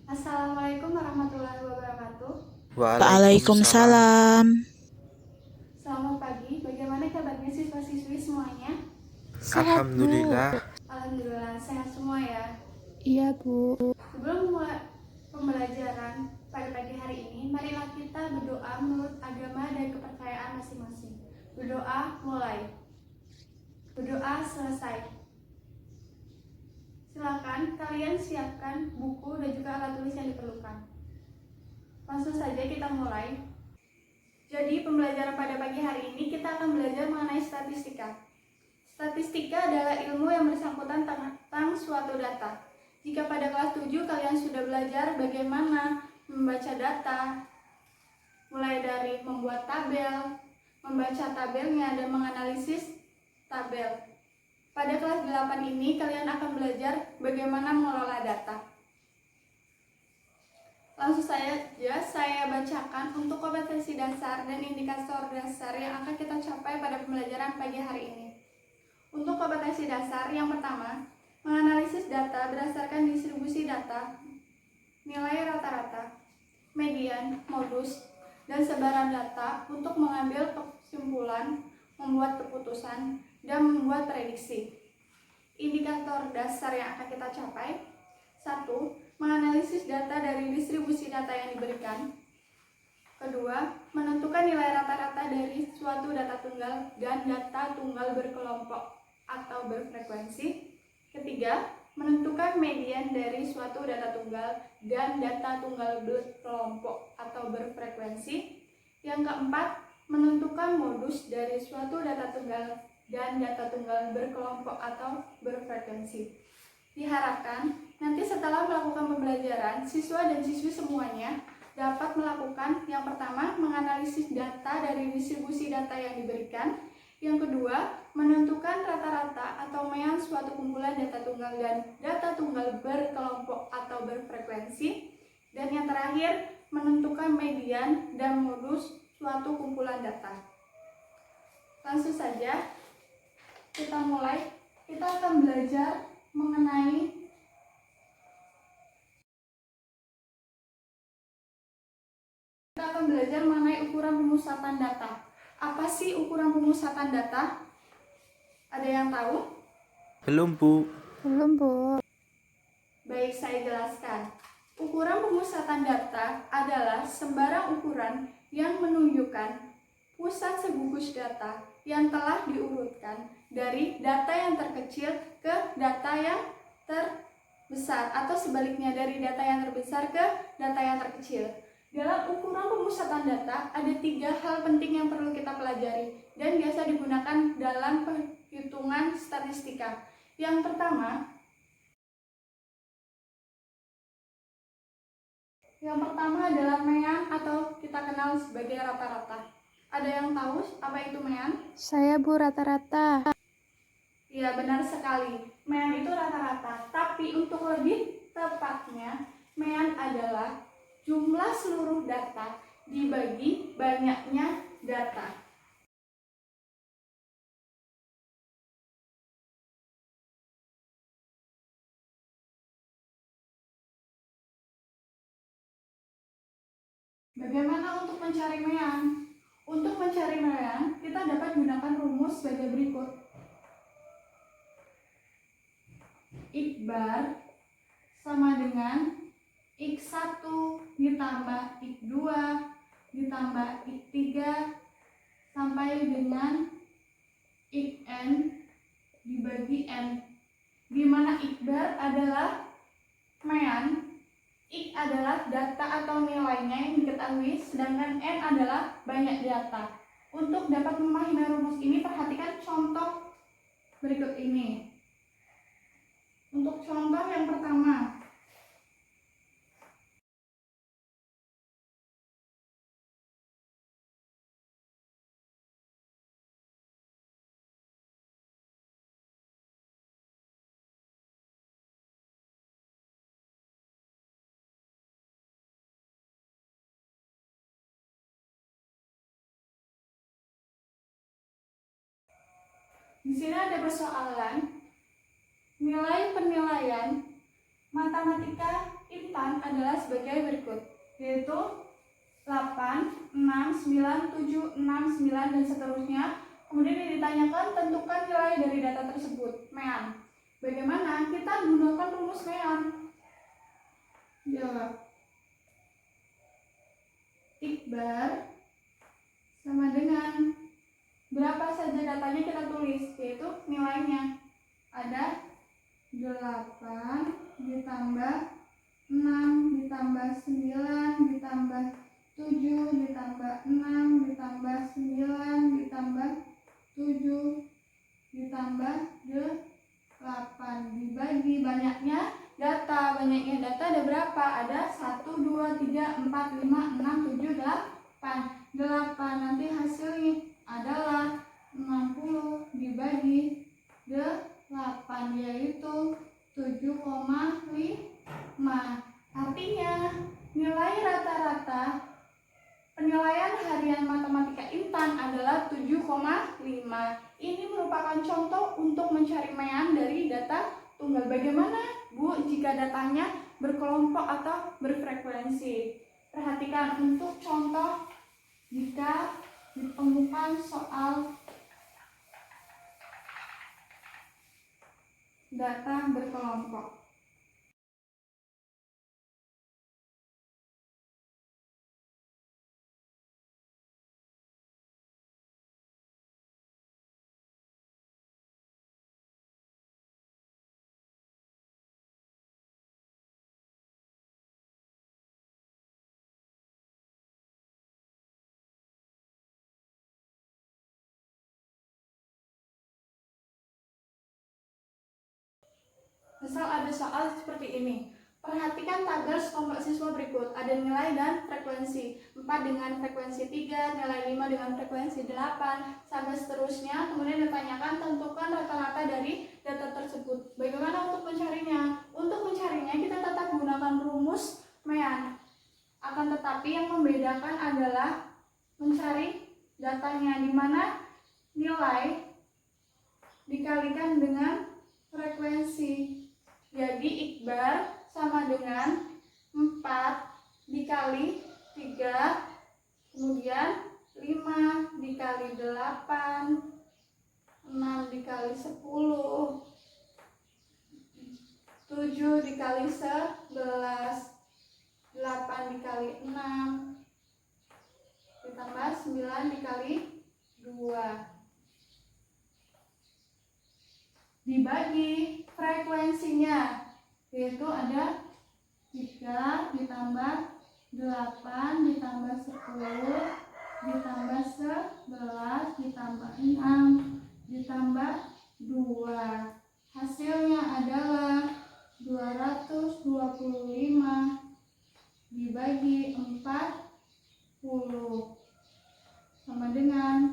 Assalamualaikum warahmatullahi wabarakatuh. Waalaikumsalam. Waalaikumsalam. Selamat pagi. Bagaimana kabarnya siswa-siswi semuanya? Sehat, Bu. Alhamdulillah. Alhamdulillah sehat semua ya. Iya, Bu. Sebelum mulai pembelajaran pada pagi hari ini, marilah kita berdoa menurut agama dan kepercayaan masing-masing. Berdoa mulai. Berdoa selesai. Silakan kalian siapkan buku dan juga alat tulis yang diperlukan. Langsung saja kita mulai. Jadi pembelajaran pada pagi hari ini kita akan belajar mengenai statistika. Statistika adalah ilmu yang bersangkutan tentang suatu data. Jika pada kelas 7 kalian sudah belajar bagaimana membaca data, mulai dari membuat tabel, membaca tabelnya, dan menganalisis tabel. Pada kelas 8 ini kalian akan belajar bagaimana mengelola data. Langsung saja saya bacakan untuk kompetensi dasar dan indikator dasar yang akan kita capai pada pembelajaran pagi hari ini. Untuk kompetensi dasar, yang pertama, menganalisis data berdasarkan distribusi data, nilai rata-rata, median, modus, dan sebaran data untuk mengambil kesimpulan, membuat keputusan, dan membuat prediksi. Indikator dasar yang akan kita capai: 1. Menganalisis data dari distribusi data yang diberikan. Kedua, menentukan nilai rata-rata dari suatu data tunggal dan data tunggal berkelompok atau berfrekuensi. Ketiga, menentukan median dari suatu data tunggal dan data tunggal berkelompok atau berfrekuensi. Yang keempat, menentukan modus dari suatu data tunggal dan data tunggal berkelompok atau berfrekuensi. Diharapkan nanti setelah melakukan pembelajaran, siswa dan siswi semuanya dapat melakukan yang pertama, menganalisis data dari distribusi data yang diberikan. Yang kedua, menentukan rata-rata atau mean suatu kumpulan data tunggal dan data tunggal berkelompok atau berfrekuensi. Dan yang terakhir, menentukan median dan modus suatu kumpulan data. Langsung saja kita mulai. Kita akan belajar mengenai ukuran pemusatan data. Apa sih ukuran pemusatan data? Ada yang tahu? Belum, Bu. Belum, Bu. Baik, saya jelaskan. Ukuran pemusatan data adalah sembarang ukuran yang menunjukkan pusat segugus data yang telah diurutkan dari data yang terkecil ke data yang terbesar, atau sebaliknya dari data yang terbesar ke data yang terkecil. Dalam ukuran pemusatan data ada 3 hal penting yang perlu kita pelajari dan biasa digunakan dalam perhitungan statistika. Yang pertama adalah mean atau kita kenal sebagai rata-rata. Ada yang tahu apa itu mean? Saya, Bu, rata-rata. Ya, benar sekali. Mean itu rata-rata, tapi untuk lebih tepatnya, mean adalah jumlah seluruh data dibagi banyaknya data. Bagaimana untuk mencari mean? Untuk mencari mean, kita dapat gunakan rumus sebagai berikut. X bar sama dengan X1 ditambah X2 ditambah X3 sampai dengan Xn dibagi N, di mana X bar adalah mean, X adalah data atau nilainya yang diketahui, sedangkan N adalah banyak data. Untuk dapat memahami rumus ini, perhatikan contoh berikut ini. Untuk contoh yang pertama, di sini ada persoalan nilai penilaian matematika IPA delapan adalah sebagai berikut, yaitu 8, 6, 9, 7, 6, 9, dan seterusnya. Kemudian ditanyakan tentukan nilai dari data tersebut. Mean. Bagaimana kita gunakan rumus Mean? Jawab. Ikbar sama dengan berapa saja datanya kita tulis, yaitu nilainya. Ada 8 ditambah 6 ditambah 9 ditambah 7 ditambah 6 ditambah 9 ditambah 7 ditambah 8 dibagi banyaknya data. Banyaknya data ada berapa? Ada 1, 2, 3, 4, 5, 6, 7, 8. 8 nanti hasilnya adalah 60 dibagi 8, yaitu 7,5. Artinya nilai rata-rata penilaian harian matematika Intan adalah 7,5. Ini merupakan contoh untuk mencari mean dari data tunggal. Bagaimana, Bu, jika datanya berkelompok atau berfrekuensi? Perhatikan untuk contoh jika ditemukan soal data berkelompok. Misal ada soal seperti ini. Perhatikan tagar sekelompok siswa berikut. Ada nilai dan frekuensi. 4 dengan frekuensi 3, nilai 5 dengan frekuensi 8, sampai seterusnya. Kemudian ditanyakan tentukan rata-rata dari data tersebut. Bagaimana untuk mencarinya? Untuk mencarinya kita tetap gunakan rumus Mean. Akan tetapi yang membedakan adalah mencari datanya, di mana nilai dikalikan dengan frekuensi. Jadi Ikbar sama dengan 4 dikali 3, kemudian 5 dikali 8, 6 dikali 10, 7 dikali 11, 8 dikali 6, ditambah 9 dikali 2. Dibagi frekuensinya, yaitu ada 3 ditambah 8 ditambah 10 ditambah 11 ditambah 6 ditambah 2. Hasilnya adalah 225 dibagi 40 sama dengan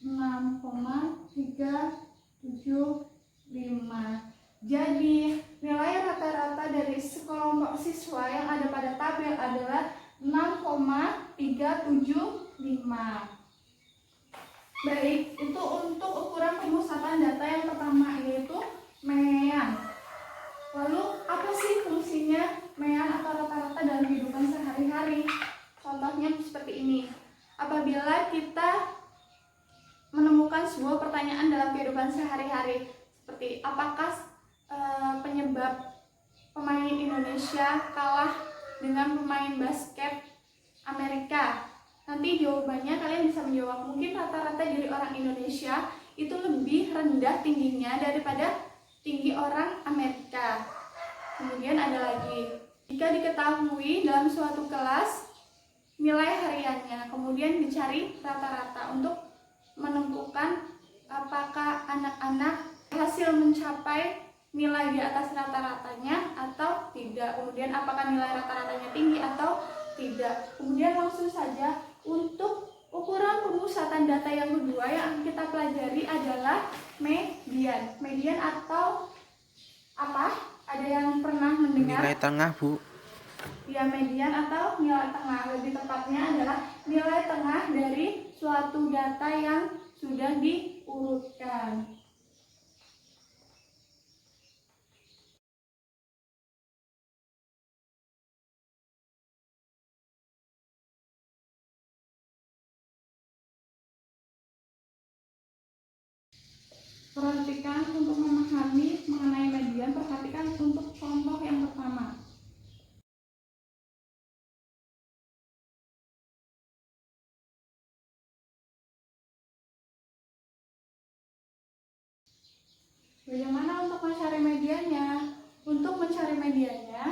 6,375. Jadi nilai rata-rata dari sekelompok siswa yang ada pada tabel adalah 6,375. Baik, itu untuk ukuran pemusatan data yang pertama, yaitu mean. Lalu apa sih fungsinya mean atau rata-rata dalam kehidupan sehari-hari? Contohnya seperti ini. Apabila kita menemukan sebuah pertanyaan dalam kehidupan sehari-hari, seperti apakah penyebab pemain Indonesia kalah dengan pemain basket Amerika? Nanti jawabannya kalian bisa menjawab, mungkin rata-rata dari orang Indonesia itu lebih rendah tingginya daripada tinggi orang Amerika. Kemudian ada lagi, jika diketahui dalam suatu kelas nilai hariannya, kemudian dicari rata-rata untuk menentukan apakah anak-anak hasil mencapai nilai di atas rata-ratanya atau tidak. Kemudian apakah nilai rata-ratanya tinggi atau tidak. Kemudian langsung saja untuk ukuran pemusatan data yang kedua yang kita pelajari adalah median. Median atau apa? Ada yang pernah mendengar? Nilai tengah, Bu. Ya, median atau nilai tengah. Lebih tepatnya adalah nilai tengah dari suatu data yang sudah diurutkan. Perhatikan untuk memahami mengenai median, perhatikan untuk contoh yang pertama. Bagaimana untuk mencari mediannya? Untuk mencari mediannya,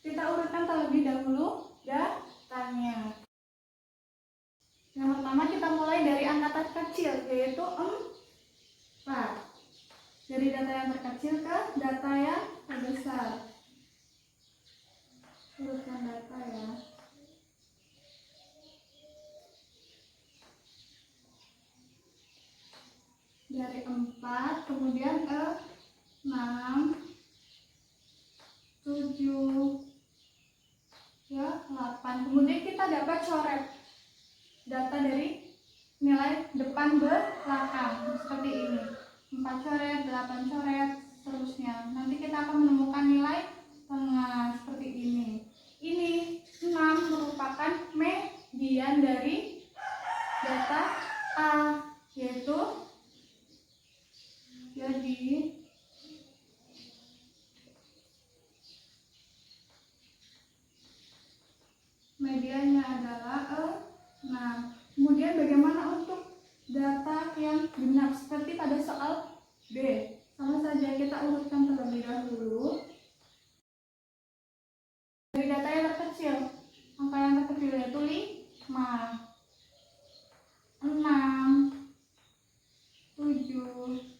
kita urutkan terlebih dahulu datanya. Yang pertama kita mulai dari angka terkecil, yaitu 4. Dari data yang terkecil ke data yang terbesar. Urutkan data ya. Dari 4, kemudian 6, 7, ya 8. Kemudian kita dapat coret data dari nilai depan belakang seperti ini. 4 coret, 8 coret, seterusnya. Nanti kita akan menemukan nilai tengah seperti ini. Ini 6 merupakan median dari data A, yaitu jadi mediannya adalah 6. Kemudian bagaimana untuk data yang genap seperti pada soal B? Sama saja kita urutkan terlebih dahulu. Dari data yang terkecil, angka yang terkecil yaitu 5, 6, 7, 7.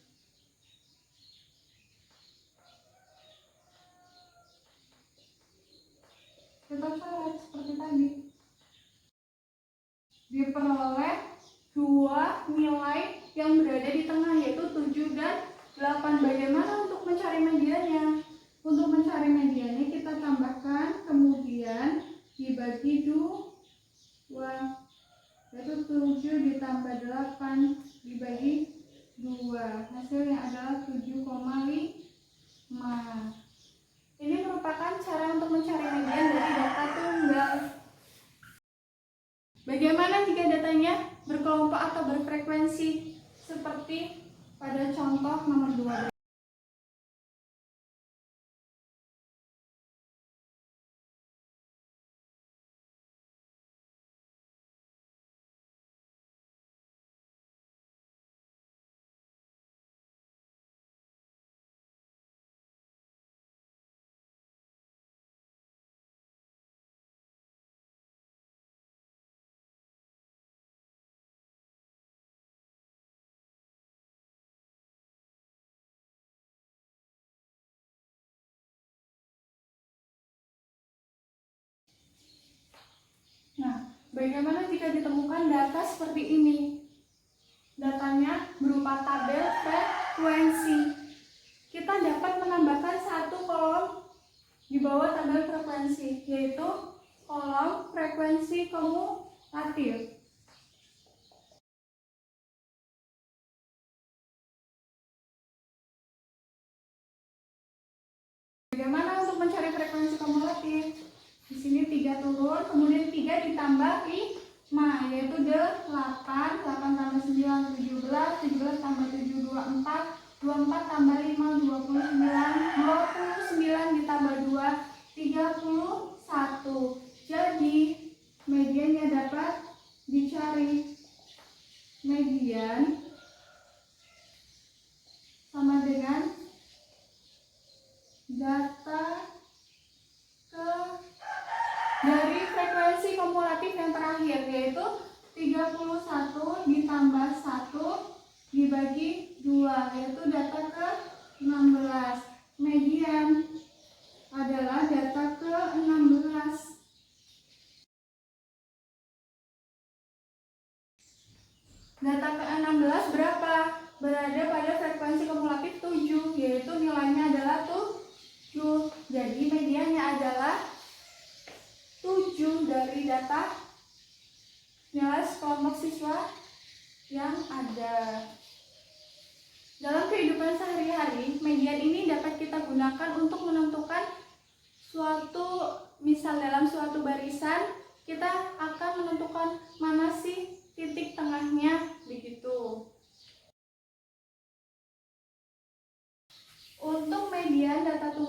Kita coret seperti tadi. Diperoleh dua nilai yang berada di tengah, yaitu 7 dan 8. Bagaimana untuk mencari mediannya? Untuk mencari mediannya kita tambahkan, kemudian dibagi 2, yaitu 7 ditambah 8 dibagi 2. Hasilnya adalah 7,5. Ini merupakan cara untuk mencari median dari data tunggal. Bagaimana jika datanya berkelompok atau berfrekuensi seperti pada contoh nomor 12? Nah, bagaimana jika ditemukan data seperti ini? Datanya berupa tabel frekuensi. Kita dapat menambahkan satu kolom di bawah tabel frekuensi, yaitu kolom frekuensi kumulatif. Bagaimana untuk mencari frekuensi kumulatif? Di sini 3 turun, kemudian 3 ditambah 5, yaitu 8, 8 tambah 9, 17, 17 tambah 7, 24, 24 tambah 5, 29, 29 ditambah 2, 31. Jadi, mediannya dapat dicari. Median sama dengan data dari frekuensi kumulatif yang terakhir, yaitu 31 ditambah 1 dibagi 2, yaitu data ke-16. Median adalah data ke-16. Data ke-16 berapa? Berada pada frekuensi kumulatif 7, yaitu nilainya adalah 7. Jadi mediannya adalah 7 dari data nilai sekelompok siswa yang ada. Dalam kehidupan sehari-hari, median ini dapat kita gunakan untuk menentukan suatu, misal dalam suatu barisan, kita akan menentukan mana sih titik tengahnya, begitu.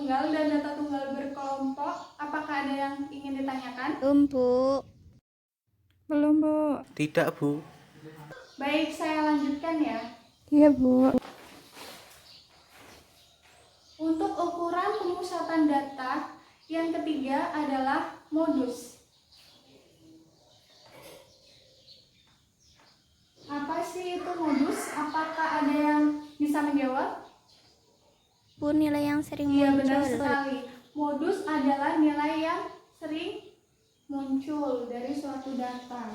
tunggal dan data tunggal berkelompok. Apakah ada yang ingin ditanyakan? Belum, Bu. Belum, Bu. Tidak, Bu. Baik, saya lanjutkan ya. Iya, Bu. Untuk ukuran pemusatan data, yang ketiga adalah modus. Apa sih itu modus? Apakah ada yang bisa menjawab? Bu, nilai yang sering Iya, muncul. benar sekali. Modus adalah nilai yang sering muncul dari suatu data.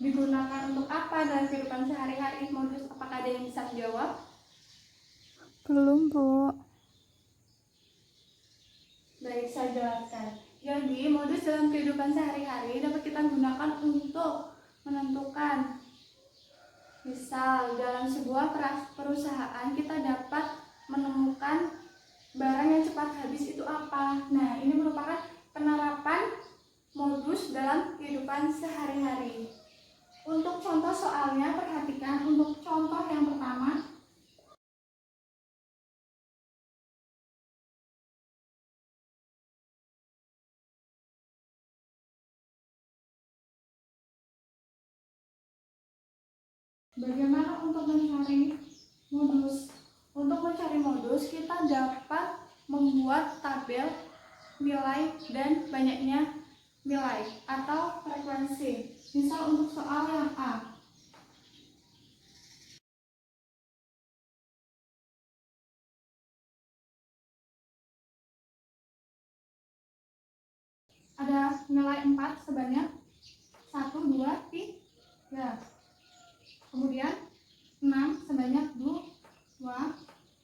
Digunakan untuk apa dalam kehidupan sehari-hari modus? Apakah ada yang bisa menjawab? Belum, Bu. Baik, saya jelaskan. Jadi, modus dalam kehidupan sehari-hari dapat kita gunakan untuk menentukan. Misal, dalam sebuah perusahaan kita dapat menemukan barang yang cepat habis itu apa. Nah, ini merupakan penerapan modus dalam kehidupan sehari-hari. Untuk contoh soalnya, perhatikan untuk contoh yang pertama. Bagaimana untuk mencari modus? Untuk mencari modus, kita dapat membuat tabel nilai dan banyaknya nilai atau frekuensi. Misal untuk soal yang A. Ada nilai 4 sebanyak 1, 2, 3. Kemudian 6 sebanyak 2,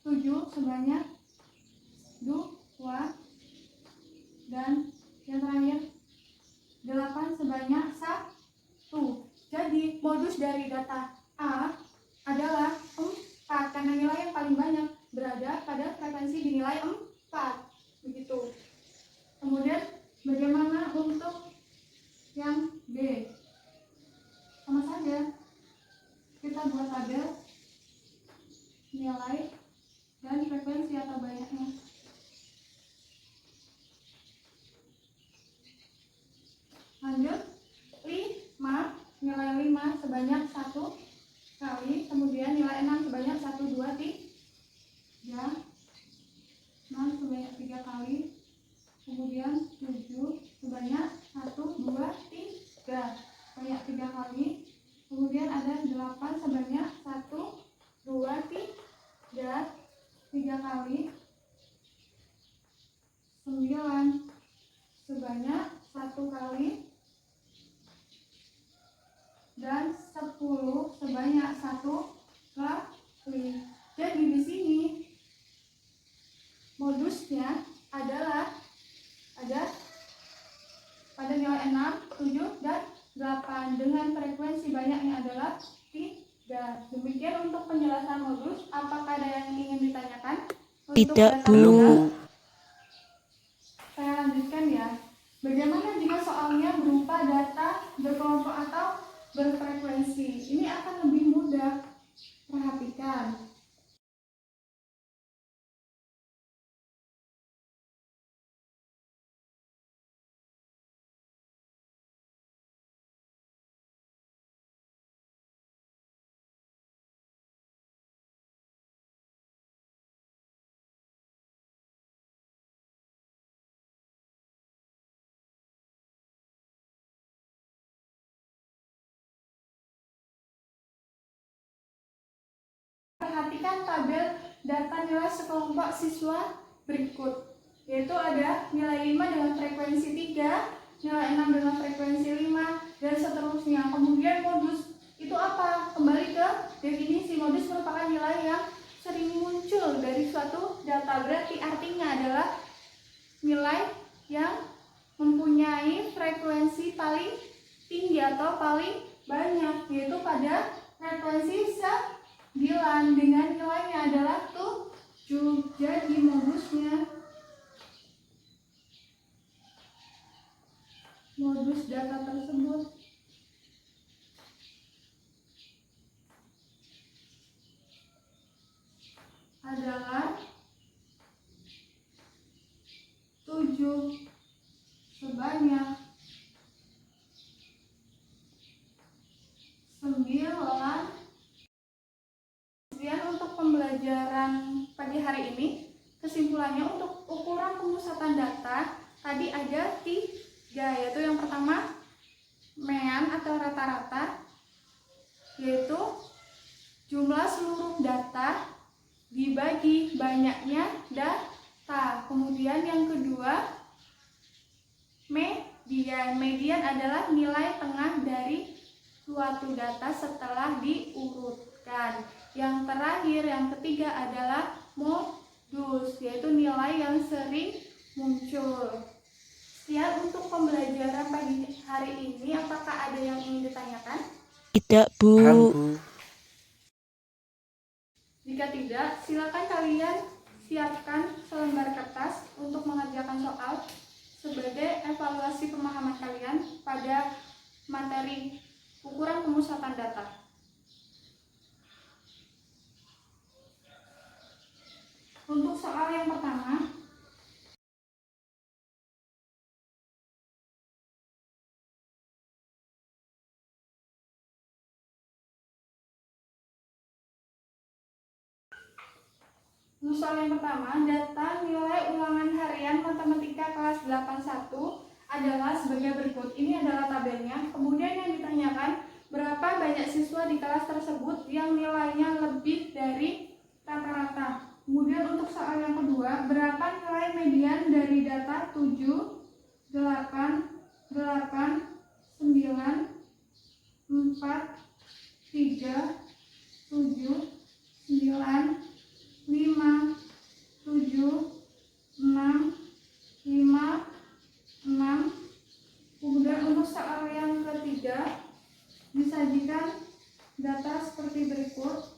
7 sebanyak 2, dan yang terakhir 8 sebanyak 1. Jadi modus dari data A adalah 4 karena nilai yang paling banyak berada pada frekuensi di nilai 4. Begitu. Kemudian bagaimana untuk yang B? Sama saja. Kita buat tabel nilai dan frekuensi atau banyaknya. Lanjut, 5, nilai 5 sebanyak 1 kali, kemudian nilai 6 sebanyak 1, 2, 3, 6 sebanyak 3 kali, kemudian 7 sebanyak 1, 2, 3, banyak 3 kali, kemudian ada 8 sebanyak 1, 2, 3 kali, 9 sebanyak 1 kali, dan 10 sebanyak 1 kali. Jadi di sini modusnya adalah ada pada nilai 6, 7, dan 8 dengan frekuensi banyaknya adalah 3. Demikian untuk penjelasan modus. Apakah ada yang ingin ditanyakan? Untuk Tidak, data Bu. Belum, tunggal, Bu. saya lanjutkan ya. Bagaimana jika soalnya berupa data berkelompok atau berfrekuensi? Ini akan lebih mudah. Perhatikan. Perhatikan tabel data nilai sekelompok siswa berikut, yaitu ada nilai 5 dengan frekuensi 3, nilai 6 dengan frekuensi 5, dan seterusnya. Kemudian modus itu apa? Kembali ke definisi, modus merupakan nilai yang sering muncul dari suatu data. Berarti artinya adalah nilai yang mempunyai frekuensi paling tinggi atau paling banyak, yaitu pada frekuensi 9 dengan nilainya adalah 7. Jadi modus data tersebut adalah 7 sebanyak 9. Kemudian untuk pembelajaran pagi hari ini, kesimpulannya untuk ukuran pemusatan data tadi ada 3, yaitu yang pertama mean atau rata-rata, yaitu jumlah seluruh data dibagi banyaknya data. Kemudian yang kedua median. Median adalah nilai tengah dari suatu data setelah diurutkan. Yang terakhir, yang ketiga adalah modus, yaitu nilai yang sering muncul. Sekian untuk pembelajaran pagi hari ini. Apakah ada yang ingin ditanyakan? Tidak, Bu. Paham, Bu. Jika tidak, silakan kalian siapkan selembar kertas untuk mengerjakan soal sebagai evaluasi pemahaman kalian pada materi ukuran pemusatan data. Untuk soal yang pertama, data nilai ulangan harian matematika kelas 81 adalah sebagai berikut. Ini adalah tabelnya. Kemudian yang ditanyakan, berapa banyak siswa di kelas tersebut yang nilainya lebih dari rata-rata. Kemudian untuk soal yang kedua, berapa nilai median dari data 7, 8, 9, 4, 3, 7, 9, 5, 7, 6, 5, 6. Kemudian untuk soal yang ketiga, disajikan data seperti berikut.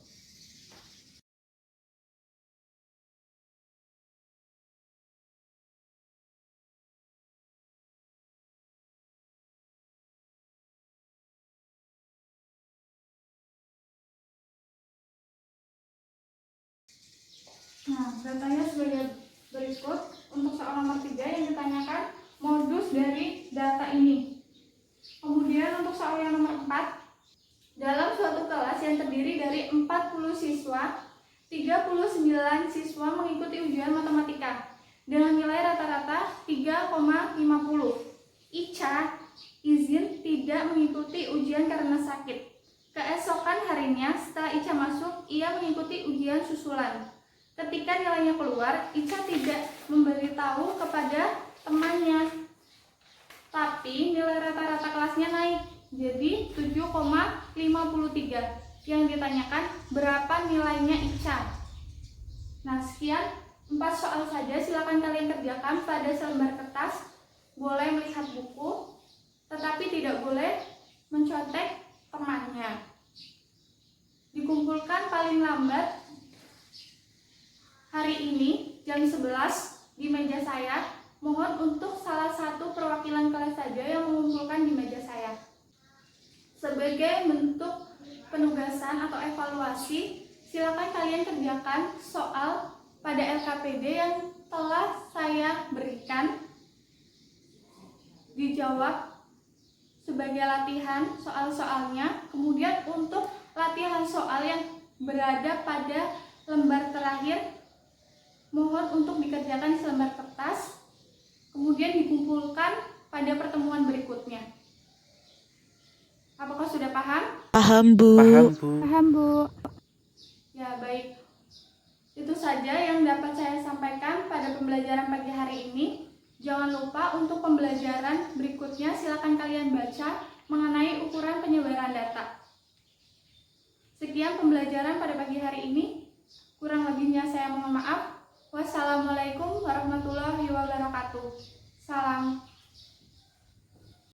Nah, datanya sebagai berikut. Untuk soal nomor 3 yang ditanyakan modus dari data ini. Kemudian untuk soal yang nomor 4, dalam suatu kelas yang terdiri dari 40 siswa, 39 siswa mengikuti ujian matematika dengan nilai rata-rata 3,50. Ica izin tidak mengikuti ujian karena sakit. Keesokan harinya setelah Ica masuk, ia mengikuti ujian susulan. Ketika nilainya keluar, Ica tidak memberitahu kepada temannya, tapi nilai rata-rata kelasnya naik jadi 7,53. Yang ditanyakan, berapa nilainya Ica? Nah, sekian 4 soal saja. Silakan kalian kerjakan pada selembar kertas. Boleh melihat buku, tetapi tidak boleh mencontek temannya. Dikumpulkan paling lambat hari ini jam 11 di meja saya. Mohon untuk salah satu perwakilan kelas saja yang mengumpulkan di meja saya. Sebagai bentuk penugasan atau evaluasi, silakan kalian kerjakan soal pada LKPD yang telah saya berikan. Dijawab sebagai latihan soal-soalnya. Kemudian untuk latihan soal yang berada pada lembar terakhir, mohon untuk dikerjakan di selembar kertas, kemudian dikumpulkan pada pertemuan berikutnya. Apakah sudah paham? Paham, Bu. Paham, Bu. Paham, Bu. Ya, baik. Itu saja yang dapat saya sampaikan pada pembelajaran pagi hari ini. Jangan lupa untuk pembelajaran berikutnya silakan kalian baca mengenai ukuran penyebaran data. Sekian pembelajaran pada pagi hari ini. Kurang lebihnya saya mohon maaf. Wassalamualaikum warahmatullahi wabarakatuh. Salam.